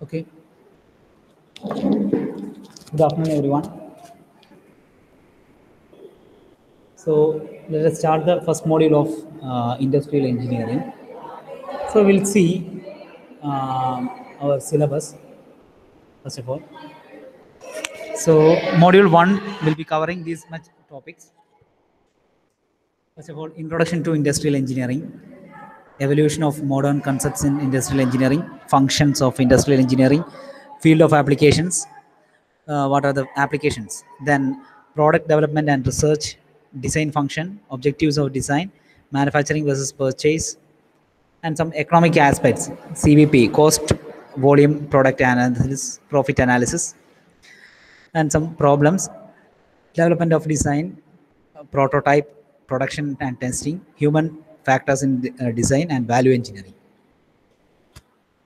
Okay. Good afternoon, everyone. So let us start the first module of industrial engineering. So we'll see our syllabus first of all. So module one will be covering these much topics. First of all, introduction to industrial engineering, evolution of modern concepts in industrial engineering, functions of industrial engineering, field of applications, what are the applications, then product development and research, design function, objectives of design, manufacturing versus purchase, and some economic aspects, CVP, cost, volume, product analysis, profit analysis, and some problems, development of design, prototype, production and testing, human factors in design, and value engineering.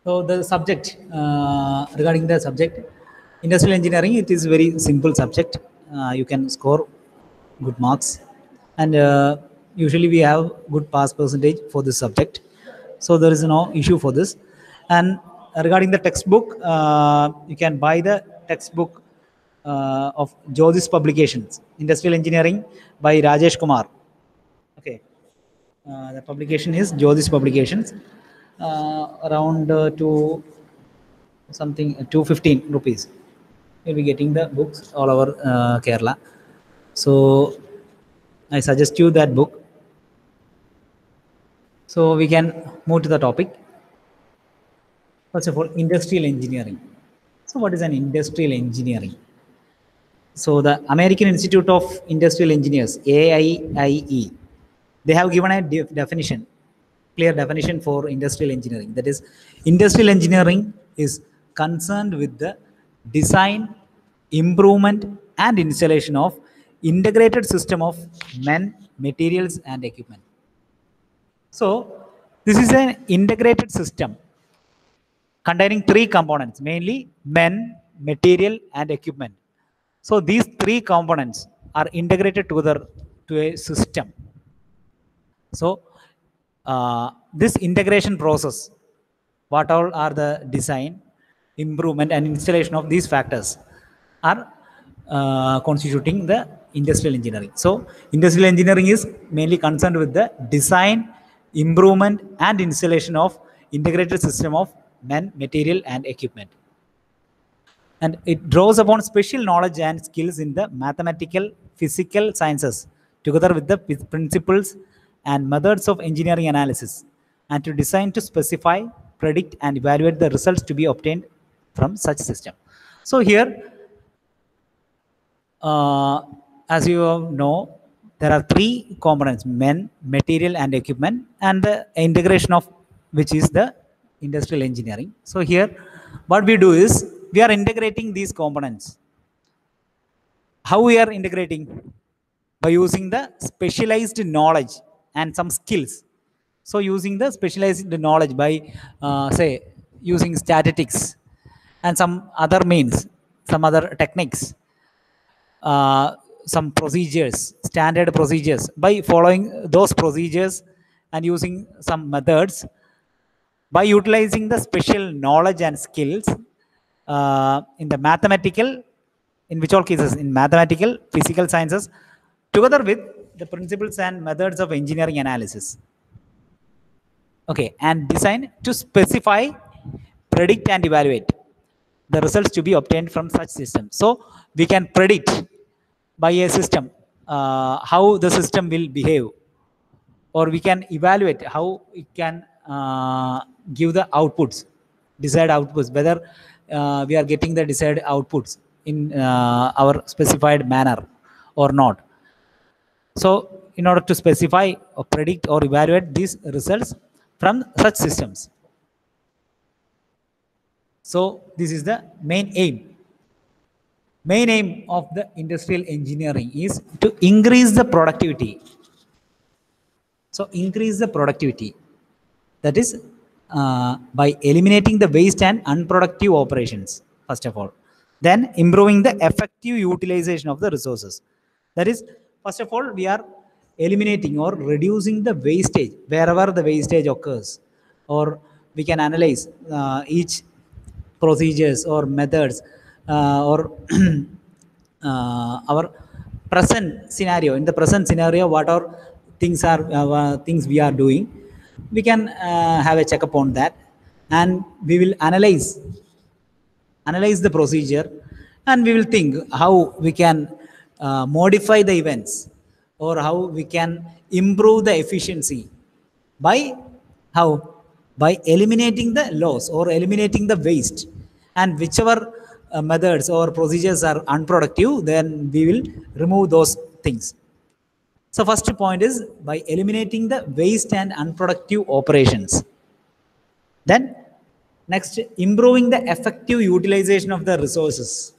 So the subject, regarding the subject, industrial engineering, it is very simple subject. You can score good marks, and usually we have good pass percentage for this subject. So there is no issue for this. And regarding the textbook, you can buy the textbook of Jyotis Publications, Industrial Engineering by Rajesh Kumar. Okay. The publication is Jyotis Publications, around to something 215 rupees. We'll be getting the books all over Kerala. So I suggest you that book. So we can move to the topic. First of all, industrial engineering. So what is an industrial engineering? So the American Institute of Industrial Engineers, AIIE, they have given a definition, clear definition for industrial engineering. That is, industrial engineering is concerned with the design, improvement, and installation of integrated system of men, materials, and equipment. So this is an integrated system containing three components, mainly men, material, and equipment. So these three components are integrated together to a system. So this integration process, what all are the design, improvement, and installation of these factors are constituting the industrial engineering. So industrial engineering is mainly concerned with the design, improvement, and installation of integrated system of men, material, and equipment. And it draws upon special knowledge and skills in the mathematical, physical sciences, together with the principles and methods of engineering analysis, and to design, to specify, predict, and evaluate the results to be obtained from such system. So here, as you know, there are three components: men, material, and equipment, and the integration of which is the industrial engineering. So here, what we do is we are integrating these components. How we are integrating? By using the specialized knowledge and some skills. So using the specialized knowledge by say using statistics and some other means, some other techniques, some procedures, standard procedures. By following those procedures and using some methods, by utilizing the special knowledge and skills in the mathematical, in which all cases in mathematical, physical sciences, together with the principles and methods of engineering analysis. Okay, and design to specify, predict, and evaluate the results to be obtained from such systems. So we can predict by a system how the system will behave, or we can evaluate how it can give the outputs, desired outputs, whether we are getting the desired outputs in our specified manner or not. So in order to specify or predict or evaluate these results from such systems. So this is the main aim. Main aim of the industrial engineering is to increase the productivity. So increase the productivity. That is by eliminating the waste and unproductive operations, first of all. Then improving the effective utilization of the resources. That is, first of all, we are eliminating or reducing the wastage wherever the wastage occurs, or we can analyze each procedures or methods or our present scenario. In the present scenario, what are things we are doing, we can have a check upon that, and we will analyze the procedure, and we will think how we can modify the events, or how we can improve the efficiency by how, by eliminating the loss or eliminating the waste, and whichever methods or procedures are unproductive, then we will remove those things. So first point is by eliminating the waste and unproductive operations. Then next, improving the effective utilization of the resources.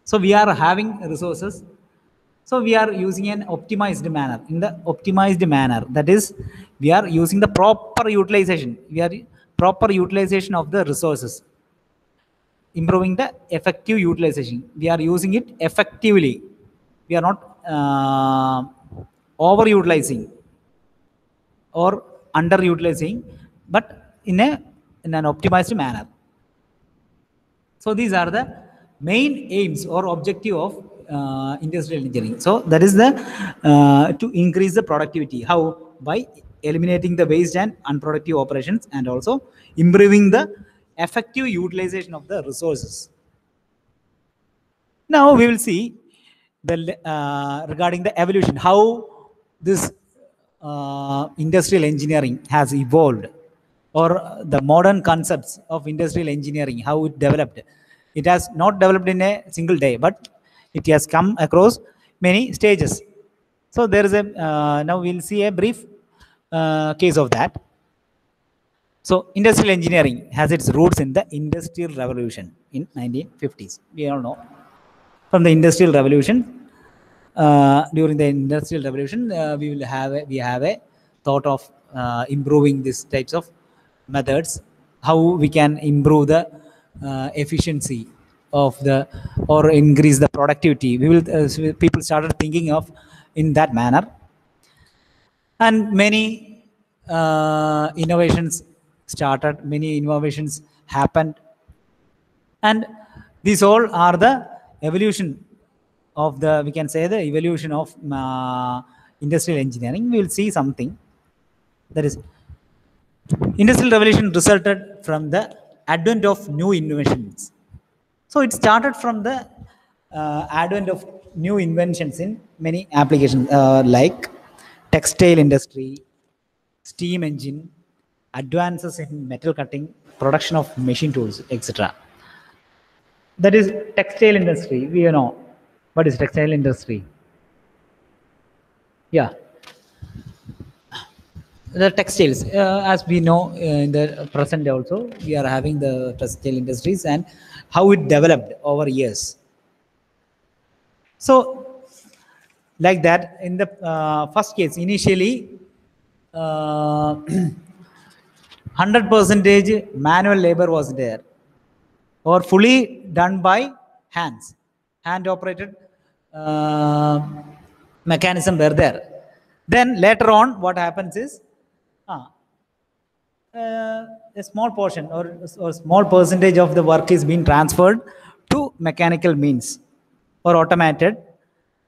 So we are having resources. So we are using an optimized manner. In the optimized manner, that is, we are using the proper utilization. We are proper utilization of the resources. Improving the effective utilization. We are using it effectively. We are not overutilizing or underutilizing, but in an optimized manner. So these are the main aims or objective of industrial engineering. So that is the to increase the productivity. How? By eliminating the waste and unproductive operations, and also improving the effective utilization of the resources. Now we will see the regarding the evolution, how this industrial engineering has evolved, or the modern concepts of industrial engineering, how it developed. It has not developed in a single day, but it has come across many stages. So there is a now we'll see a brief case of that. So industrial engineering has its roots in the Industrial Revolution in 1950s. We all know, from the Industrial Revolution, during the Industrial Revolution, we have a thought of improving these types of methods, how we can improve the efficiency of the, or increase the productivity. We will so people started thinking of in that manner, and many innovations started, many innovations happened, and these all are the evolution of the, we can say, the evolution of industrial engineering. We will see something, that is, Industrial Revolution resulted from the advent of new inventions. So it started from the advent of new inventions in many applications, like textile industry, steam engine, advances in metal cutting, production of machine tools, etc. That is textile industry. We know what is textile industry. Yeah, the textiles, as we know, in the present also we are having the textile industries, and how it developed over years. So like that, in the first case, initially 100% manual labor was there, or fully done by hands, hand operated mechanism were there. Then later on, what happens is a small portion, or small percentage of the work is being transferred to mechanical means or automated,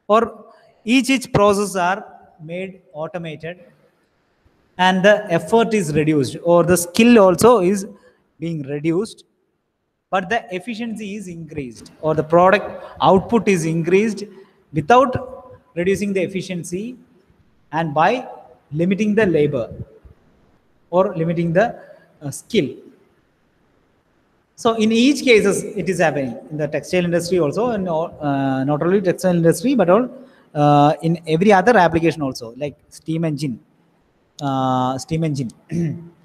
or each process are made automated, and the effort is reduced, or the skill also is being reduced, but the efficiency is increased, or the product output is increased without reducing the efficiency, and by limiting the labor or limiting the skill. So in each cases it is happening in the textile industry also, and not only textile industry, but all in every other application also, like steam engine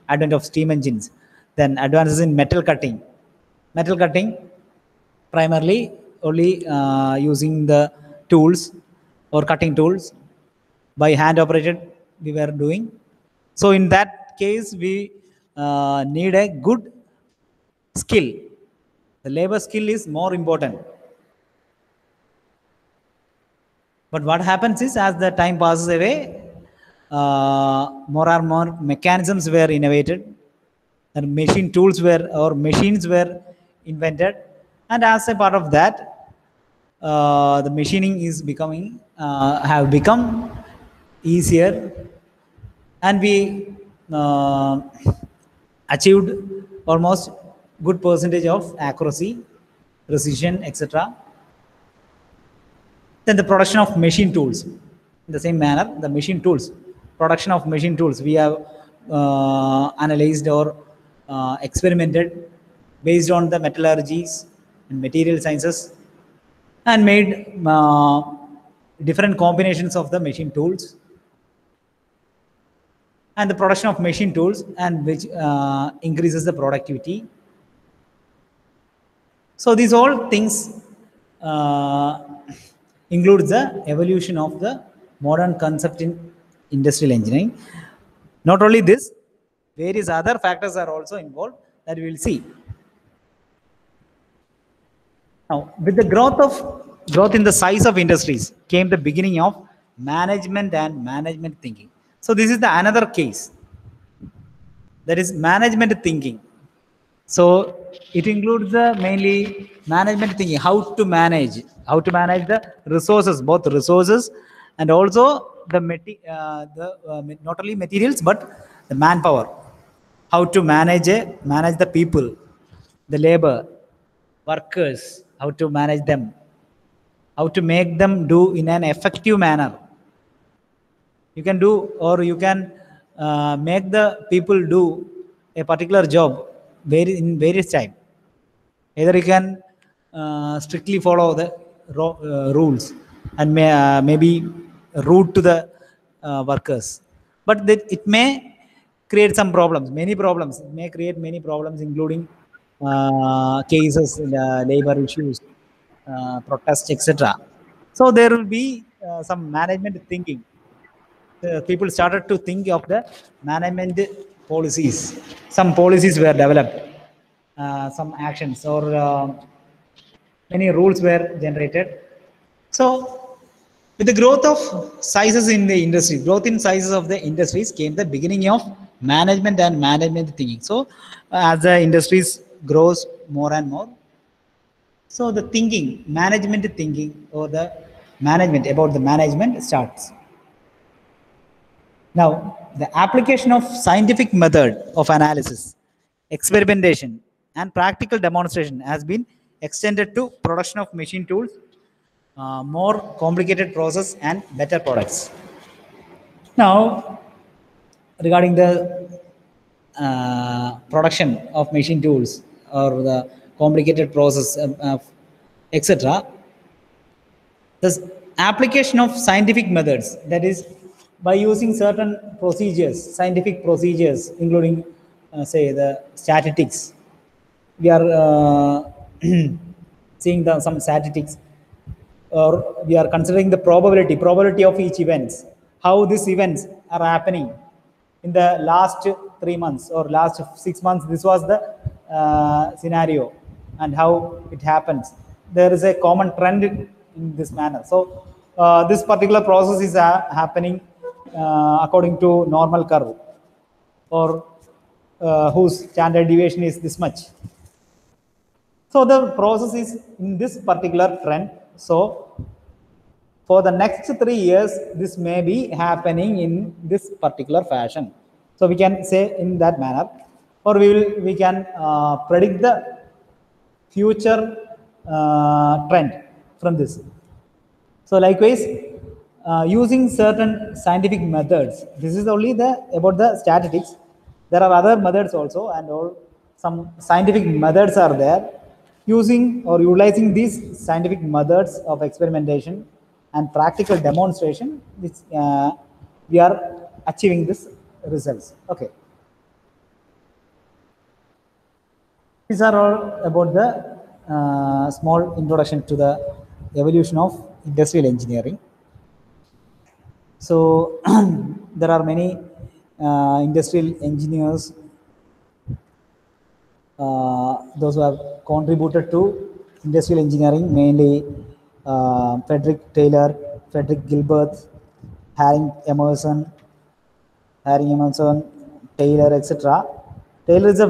advent of steam engines, then advances in metal cutting primarily only using the tools or cutting tools by hand operated we were doing. So in that case, we need a good skill. The labor skill is more important. But what happens is, as the time passes away, more and more mechanisms were innovated, and machines were invented, and as a part of that, the machining is becoming have become easier, and we achieved almost good percentage of accuracy, precision, etc. Then the production of machine tools. In the same manner, the machine tools, production of machine tools, we have analyzed or experimented based on the metallurgies and material sciences, and made different combinations of the machine tools, and the production of machine tools, and which increases the productivity. So these all things uh, includes the evolution of the modern concept in industrial engineering. Not only this, various other factors are also involved that we will see. Now, with the growth in the size of industries came the beginning of management and management thinking. So this is the another case, that is management thinking. So it includes the mainly management thinking, how to manage the resources, both resources and also not only materials but the manpower. How to manage the people, the labor, workers, how to manage them, how to make them do in an effective manner. You can do, or you can make the people do a particular job in various time. Either you can strictly follow the rules and maybe rude to the workers, but that it may create some problems, many problems. It may create many problems, including cases, labor issues, protests, etc. So there will be some management thinking. People started to think of the management policies. Some policies were developed, some actions, or many rules were generated. So with the growth of sizes in the industry, growth in sizes of the industries came the beginning of management and management thinking. So as the industries grows more and more, so the thinking, management thinking, or the management about the management starts. Now, the application of scientific method of analysis, experimentation, and practical demonstration has been extended to production of machine tools, more complicated process, and better products. Now, regarding the production of machine tools or the complicated process, etc., the application of scientific methods, that is by using certain procedures, scientific procedures, including say the statistics. We are seeing some statistics, or we are considering the probability of each events, how these events are happening in the last 3 months or last 6 months. This was the scenario, and how it happens. There is a common trend in this manner. So this particular process is happening according to normal curve, or whose standard deviation is this much. So the process is in this particular trend. So for the next 3 years, this may be happening in this particular fashion. So we can say in that manner, or we can predict the future trend from this. So likewise, using certain scientific methods. This is only about the statistics. There are other methods also, and some scientific methods are there. Using or utilizing these scientific methods of experimentation and practical demonstration, which we are achieving these results. Okay. These are all about the small introduction to the evolution of industrial engineering. So there are many industrial engineers, those who have contributed to industrial engineering, mainly Frederick Taylor, Frederick Gilbert, Harry Emerson, Taylor, etc. Taylor is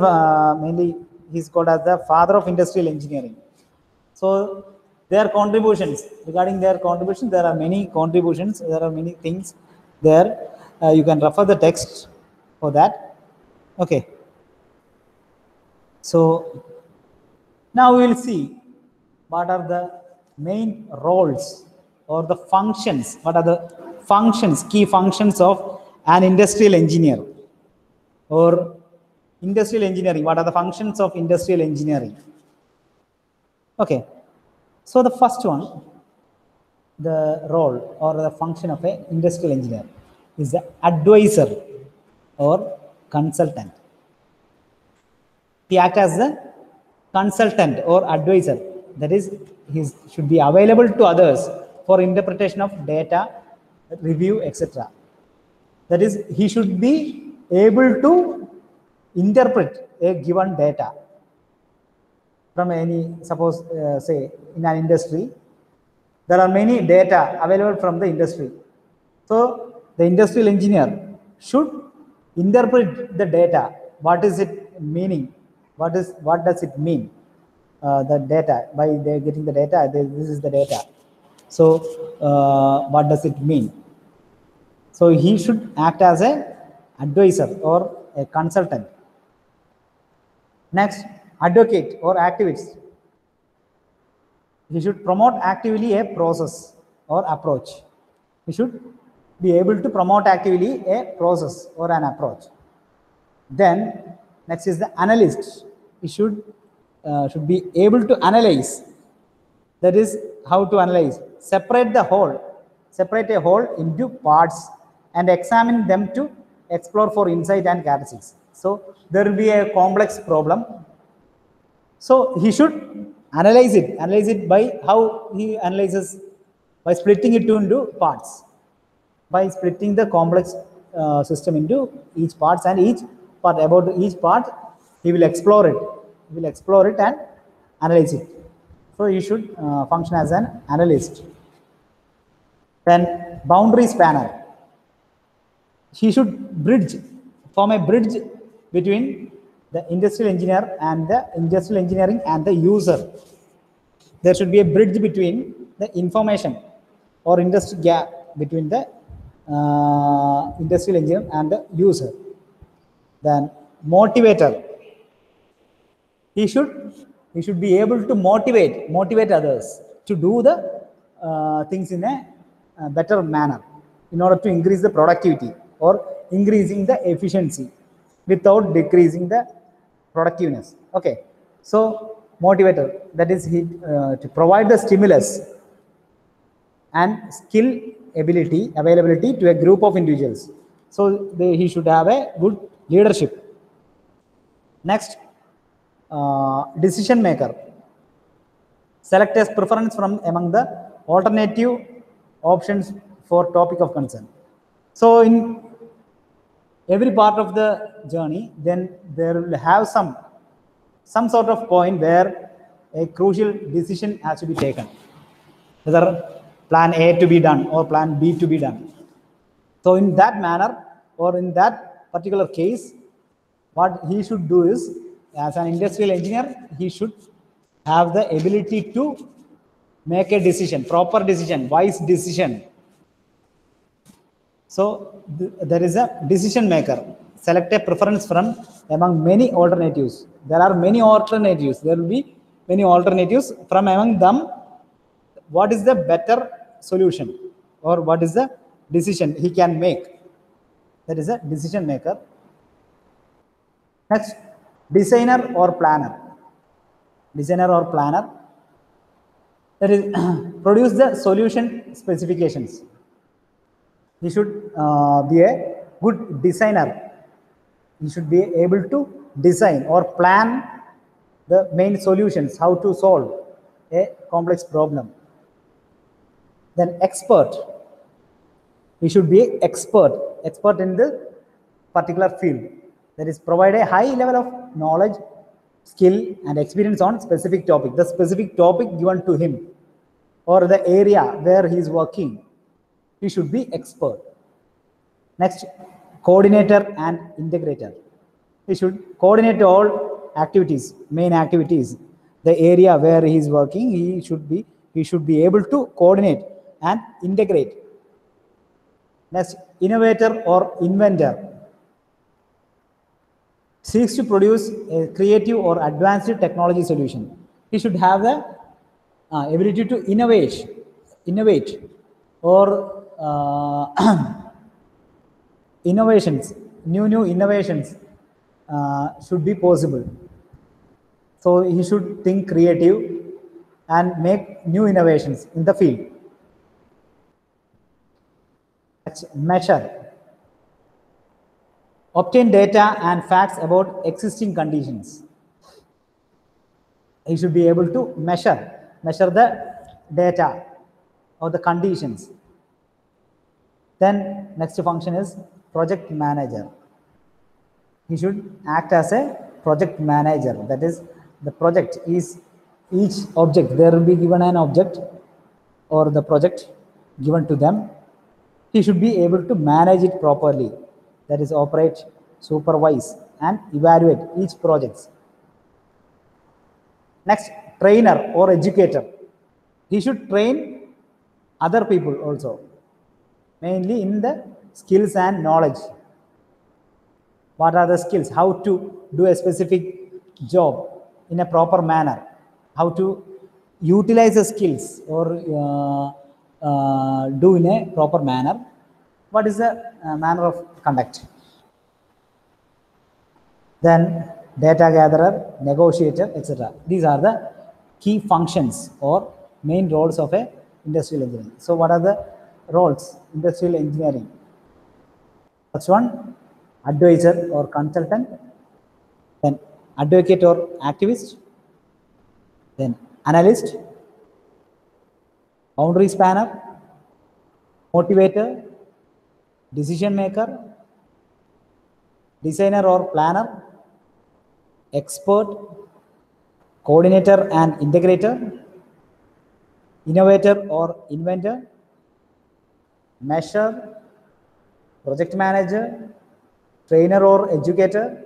mainly he's called as the father of industrial engineering. So their contributions, regarding their contributions, there are many contributions, there are many things there. You can refer the text for that. Okay. So now we will see what are the main roles or the functions, what are the functions, key functions of an industrial engineer or industrial engineering. What are the functions of industrial engineering? Okay. So the first one, the role or the function of an industrial engineer is the advisor or consultant. He acts as the consultant or advisor. That is, he should be available to others for interpretation of data, review, etc. That is, he should be able to interpret a given data from any, suppose, say, in an industry, there are many data available from the industry. So the industrial engineer should interpret the data. What is it meaning? What does it mean? The data, by getting the data, this is the data. So what does it mean? So he should act as an advisor or a consultant. Next, advocate or activist. He should promote actively a process or approach. He should be able to promote actively a process or an approach. Then next is the analyst. He should be able to analyze. That is, how to analyze. Separate a whole into parts and examine them to explore for insight and characteristics. So there will be a complex problem. So he should analyze it by how he analyzes, by splitting it into parts, by splitting the complex system into each parts, and each part, about each part he will explore it and analyze it. So he should function as an analyst. Then boundary spanner. He should form a bridge between the industrial engineer and the industrial engineering and the user. There should be a bridge between the information or industry gap between the industrial engineer and the user. Then motivator. He should be able to motivate others to do the things in a better manner in order to increase the productivity or increasing the efficiency without decreasing the productiveness. Okay. So motivator, that is to provide the stimulus and skill availability to a group of individuals. So he should have a good leadership. Next, decision maker. Select a preference from among the alternative options for topic of concern. So in every part of the journey, then there will have some sort of point where a crucial decision has to be taken, whether plan A to be done or plan B to be done. So in that manner, or in that particular case, what he should do is, as an industrial engineer, he should have the ability to make a decision, proper decision, wise decision. So there is a decision maker. Select a preference from among many alternatives. There are many alternatives. There will be many alternatives. From among them, what is the better solution or what is the decision he can make? That is a decision maker. Next, designer or planner. Designer or planner, that is produce the solution specifications. He should be a good designer. He should be able to design or plan the main solutions, how to solve a complex problem. Then expert. He should be expert in the particular field. That is, provide a high level of knowledge, skill and experience on specific topic. The specific topic given to him or the area where he is working, he should be expert. Next, coordinator and integrator. He should coordinate all activities, main activities, the area where he is working, he should be able to coordinate and integrate. Next, innovator or inventor seeks to produce a creative or advanced technology solution. He should have the ability to innovate or innovations, new innovations should be possible. So he should think creative and make new innovations in the field. Measure. Obtain data and facts about existing conditions. He should be able to measure the data or the conditions. Then next function is project manager. He should act as a project manager. That is, the project is each object. There will be given an object or the project given to them. He should be able to manage it properly. That is, operate, supervise, and evaluate each project. Next, trainer or educator. He should train other people also, mainly in the skills and knowledge. What are the skills? How to do a specific job in a proper manner. How to utilize the skills or do in a proper manner. What is the manner of conduct? Then data gatherer, negotiator, etc. These are the key functions or main roles of a industrial engineering. So what are the roles? Industrial engineering. First one, advisor or consultant. Then advocate or activist. Then analyst, boundary spanner, motivator, decision maker, designer or planner, expert, coordinator and integrator, innovator or inventor, measure, project manager, trainer or educator,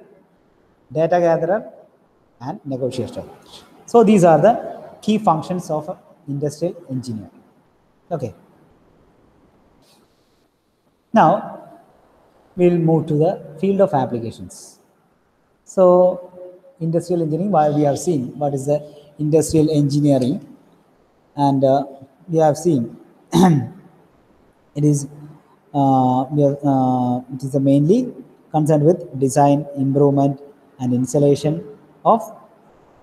data gatherer, and negotiator. So these are the key functions of industrial engineer. Okay. Now we'll move to the field of applications. So industrial engineering, while we have seen what is the industrial engineering, and we have seen it is mainly concerned with design, improvement, and installation of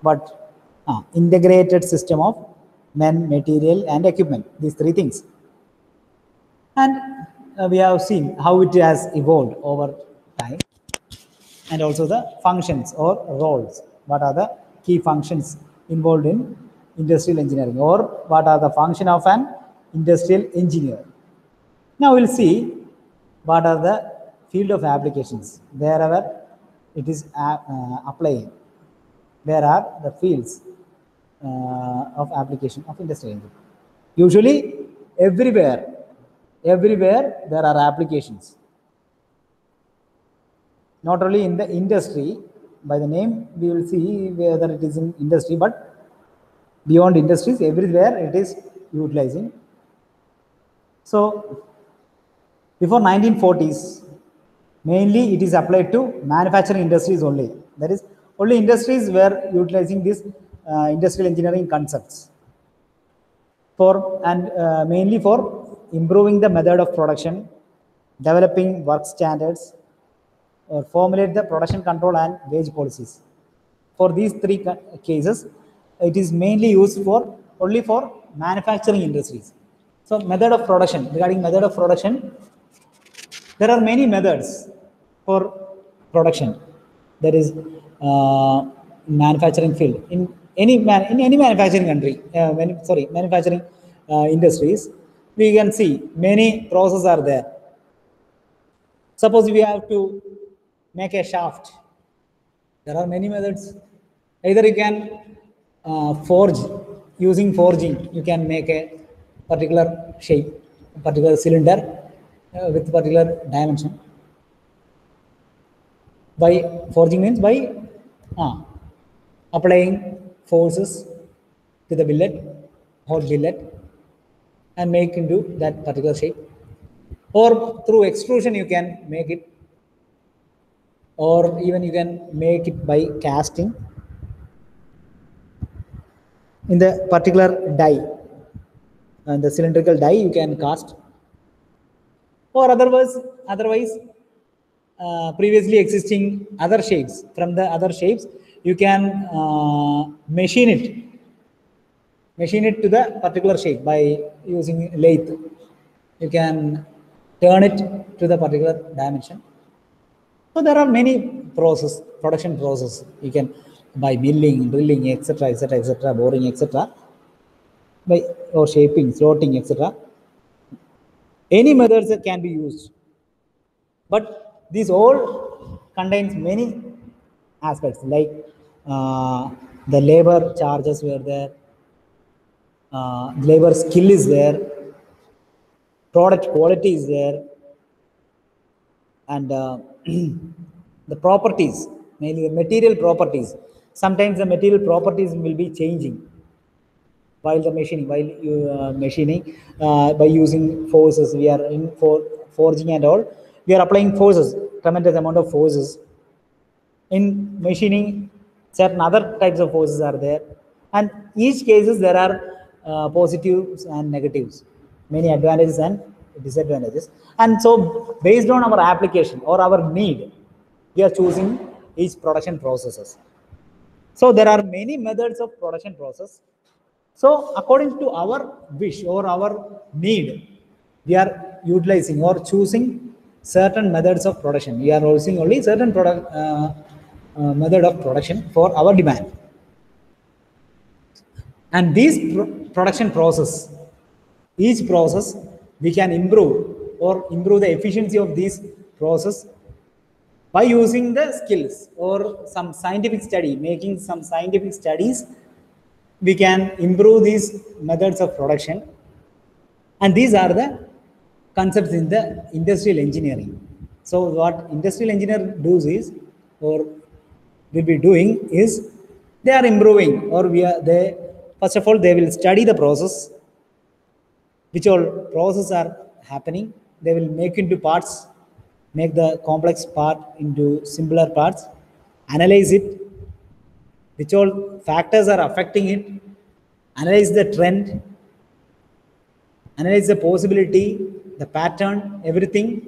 what integrated system of men, material, and equipment. These three things, and we have seen how it has evolved over time, and also the functions or roles. What are the key functions involved in industrial engineering, or what are the function of an industrial engineer? Now we'll see what are the field of applications wherever it is applying. Where are the fields of application of industrial engineering? Usually everywhere there are applications. Not only in the industry, by the name we will see whether it is in industry, but beyond industries, everywhere it is utilizing. So before 1940s, mainly it is applied to manufacturing industries only. That is, only industries were utilizing these industrial engineering concepts mainly for improving the method of production, developing work standards, or formulate the production control and wage policies. For these three cases, it is mainly used only for manufacturing industries. So method of production, regarding method of production, there are many methods for production. There is manufacturing field in any manufacturing country. Manufacturing industries, we can see many processes are there. Suppose we have to make a shaft. There are many methods. Either you can forge, using forging, you can make a particular shape, a particular cylinder with particular dimension. By forging means by applying forces to the billet, hot billet, and make into that particular shape. Or through extrusion you can make it, or even you can make it by casting in the particular die, and the cylindrical die you can cast, or otherwise previously existing other shapes. From the other shapes you can machine it to the particular shape by using lathe. You can turn it to the particular dimension. So there are many production process. You can by milling, drilling, etc., etc., etc., boring, etc., by or shaping, slotting, etc. Any methods that can be used, but these all contains many aspects like the labor charges were there, labor skill is there, product quality is there, and the properties, mainly the material properties. Sometimes the material properties will be changing while the machining, by using forces. We are in for forging and all. We are applying forces, tremendous amount of forces. In machining, certain other types of forces are there, and each cases there are positives and negatives, many advantages and disadvantages. And so based on our application or our need, we are choosing each production processes. So there are many methods of production process. So according to our wish or our need, we are utilizing or choosing certain methods of production. We are using only certain method of production for our demand. And these production process, each process, we can improve or improve the efficiency of this process by using the skills or some scientific study, making some scientific studies. We can improve these methods of production, and these are the concepts in the industrial engineering. So what industrial engineer does is, or will be doing is, they are improving, or they first of all they will study the process, which all processes are happening. They will make into parts, make the complex part into simpler parts, analyze it, which all factors are affecting it, analyze the trend, analyze the possibility, the pattern, everything.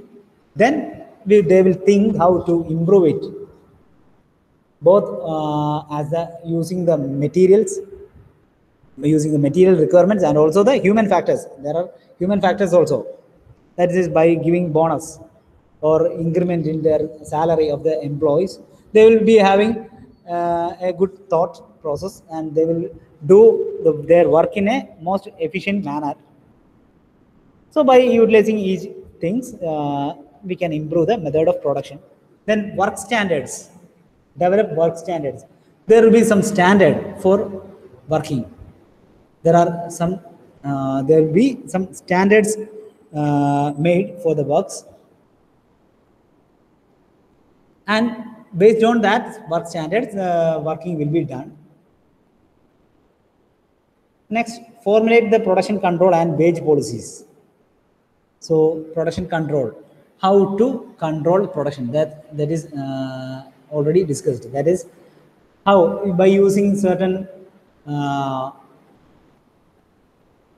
Then they will think how to improve it, both using the materials, using the material requirements, and also the human factors. There are human factors also. That is by giving bonus or increment in their salary of the employees. They will be having a good thought process, and they will do their work in a most efficient manner. So by utilizing each things, we can improve the method of production. Then work standards, develop work standards. There will be some standard for working. There will be some standards made for the works, and based on that work standards, working will be done. Next, formulate the production control and wage policies. So production control, how to control production, that is already discussed. That is how, by using certain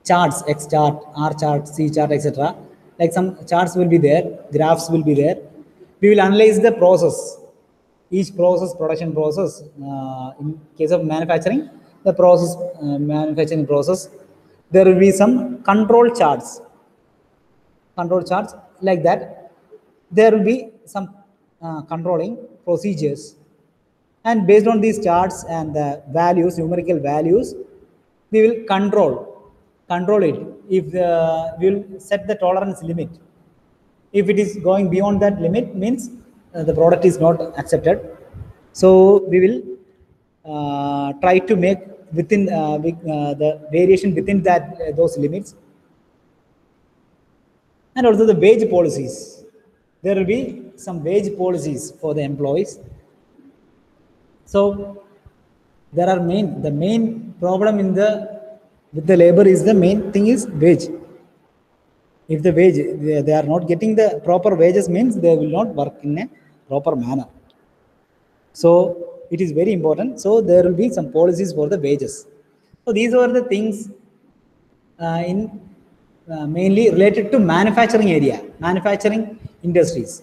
charts, X chart, R chart, C chart, etc. Like some charts will be there, graphs will be there. We will analyze the process, each process, production process. In case of manufacturing, the process, manufacturing process, there will be some control charts like that. There will be some controlling procedures, and based on these charts and the values, numerical values, we will control it. If we will set the tolerance limit. If it is going beyond that limit, means the product is not accepted. So we will try to make within the variation within that those limits. And also the wage policies. There will be some wage policies for the employees. So There are the main problem in the with the labor is the main thing is wage. If the wage they are not getting the proper wages means they will not work in a proper manner. So it is very important. So there will be some policies for the wages. So these are the things in mainly related to manufacturing area, manufacturing industries.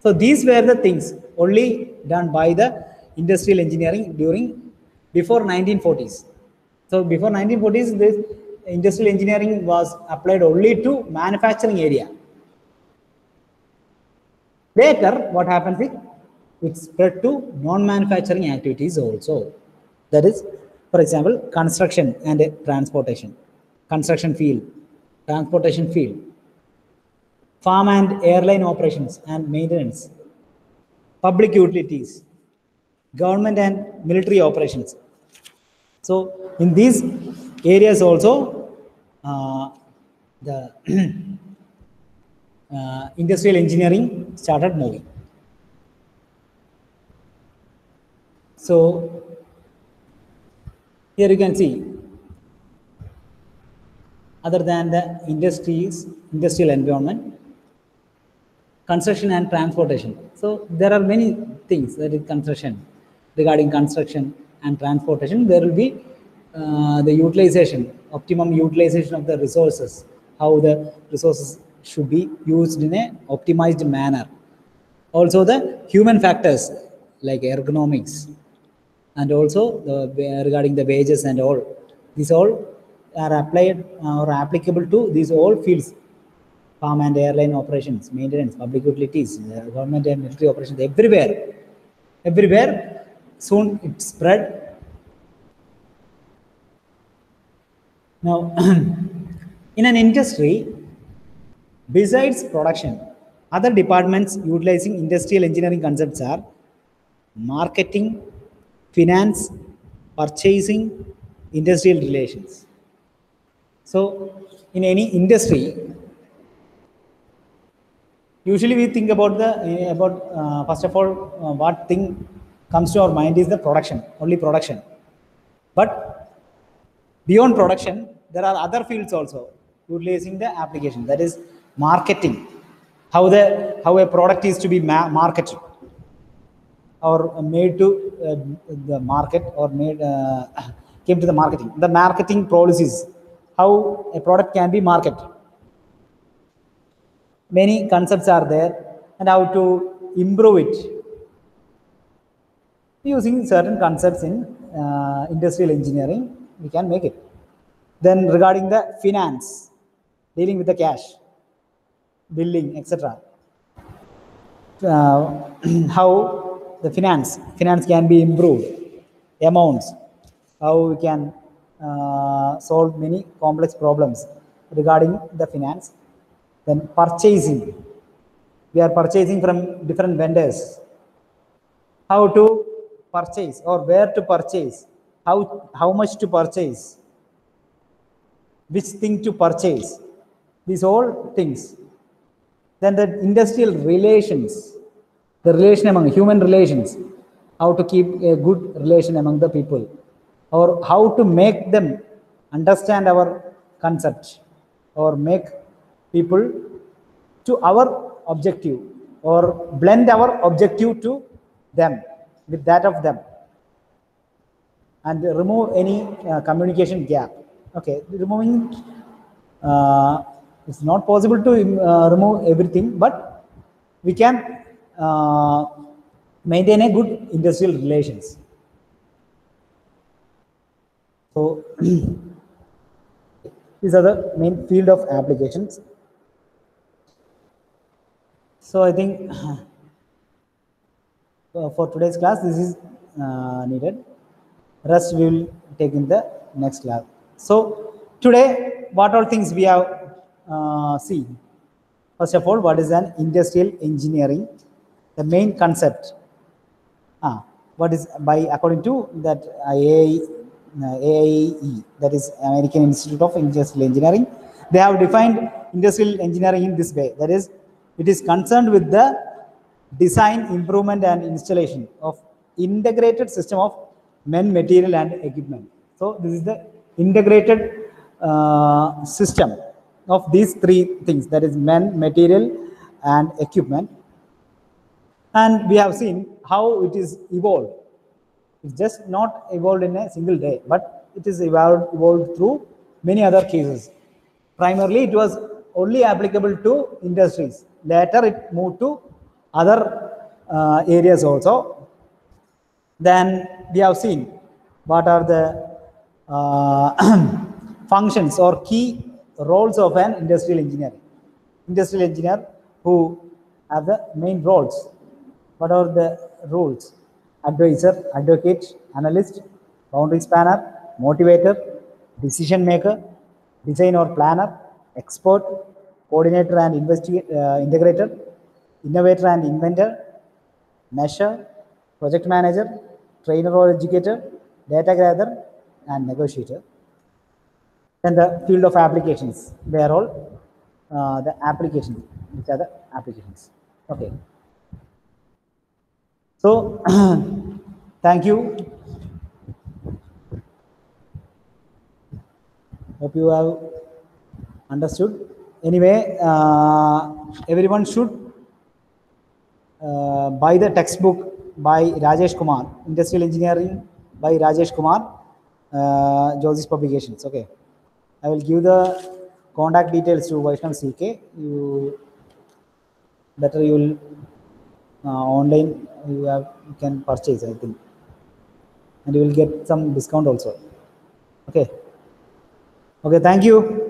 So these were the things only done by the industrial engineering during before 1940s. So before 1940s, this industrial engineering was applied only to manufacturing area. Later, what happens is it spread to non-manufacturing activities also. That is, for example, construction and transportation, construction field, transportation field, farm and airline operations and maintenance, public utilities, government and military operations. So in these areas also, the industrial engineering started moving. So here you can see, other than the industrial environment, construction and transportation. So there are many things that is construction. Regarding construction and transportation, there will be the utilization, optimum utilization of the resources, how the resources should be used in a optimized manner. Also the human factors like ergonomics, and also regarding the wages and all. These all are applied or applicable to these all fields: farm and airline operations, maintenance, public utilities, government and military operations, everywhere. Everywhere, soon it spread. Now, in an industry, besides production, other departments utilizing industrial engineering concepts are marketing, finance, purchasing, industrial relations. So, in any industry, usually we think about first of all, what thing comes to our mind is the production, only production. But beyond production, there are other fields also utilizing the application. That is marketing, how a product is to be marketed or made to the market, or made came to the marketing. The marketing policies, how a product can be marketed. Many concepts are there, and how to improve it using certain concepts in industrial engineering, we can make it. Then regarding the finance, dealing with the cash, billing, etc. How the finance can be improved, amounts, how we can solve many complex problems regarding the finance. Then purchasing, we are purchasing from different vendors, how to purchase or where to purchase, how much to purchase, which thing to purchase, these all things. Then the industrial relations, the relation among human relations, how to keep a good relation among the people, or how to make them understand our concept, or make people to our objective, or blend our objective to them with that of them, and remove any communication gap. Okay, removing it's not possible to remove everything, but we can maintain a good industrial relations. So these are the main field of applications. So I think for today's class, this is needed. Rest we will take in the next class. So today, what all things we have seen? First of all, what is an industrial engineering? The main concept. What is according to that AIE, that is American Institute of Industrial Engineering, they have defined industrial engineering in this way. That is, it is concerned with the design, improvement, and installation of integrated system of men, material, and equipment. So this is the integrated system of these three things, that is men, material, and equipment. And we have seen how it is evolved. It's just not evolved in a single day, but it is evolved through many other cases. Primarily, it was only applicable to industries. Later, it moved to other areas also. Then we have seen what are the functions or key roles of an industrial engineer. Industrial engineer who have the main roles. What are the roles? Advisor, advocate, analyst, boundary spanner, motivator, decision maker, design or planner, expert, coordinator and integrator, innovator and inventor, measure, project manager, trainer or educator, data gatherer, and negotiator. Then the field of applications, they are all the applications, which are the applications. Okay. So, thank you. Hope you have understood. Anyway, everyone should buy the textbook by Rajesh Kumar, Industrial Engineering by Rajesh Kumar, Joseph Publications. Okay. I will give the contact details to Vaishnav CK. You will online you can purchase, I think, and you will get some discount also. Okay. Okay. Thank you.